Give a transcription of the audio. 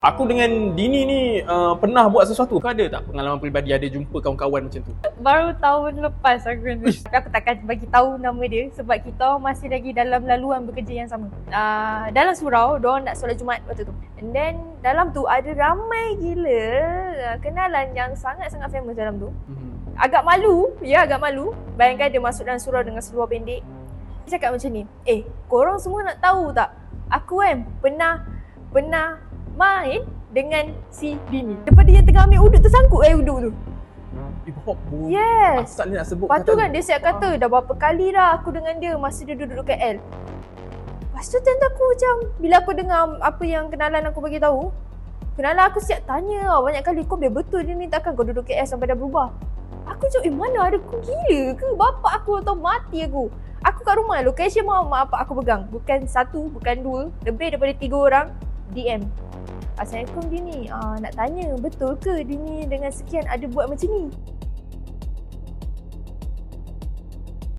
Aku dengan Dini ni pernah buat sesuatu ke, ada tak pengalaman peribadi ada jumpa kawan-kawan macam tu? Baru tahun lepas aku takkan bagi tahu nama dia sebab kita masih lagi dalam laluan bekerja yang sama. Dalam surau, diorang nak solat Jumaat waktu tu. And then dalam tu ada ramai gila kenalan yang sangat-sangat famous dalam tu. Agak malu. Bayangkan dia masuk dalam surau dengan seluar pendek. Dia cakap macam ni, korang semua nak tahu tak? Aku kan pernah main dengan si Dini. Lepas dia yang tengah ambil uduk tersangkut uduk tu. Yes. Asal ni nak sebut. Lepas tu kan dia siap kata dah berapa kali dah aku dengan dia masa dia duduk KL. Lepas tu tanda aku macam bila aku dengar apa yang kenalan aku bagi tahu, kenalan aku siap tanya banyak kali, kau biar betul dia ni, takkan kau duduk KL sampai dah berubah? Aku cakap, mana ada, aku gila ke? Bapak aku atau mati aku? Aku kat rumah, location mak apa aku pegang. Bukan satu, bukan dua, lebih daripada 3 orang DM. Assalamualaikum Dini, nak tanya betul ke Dini dengan sekian ada buat macam ni?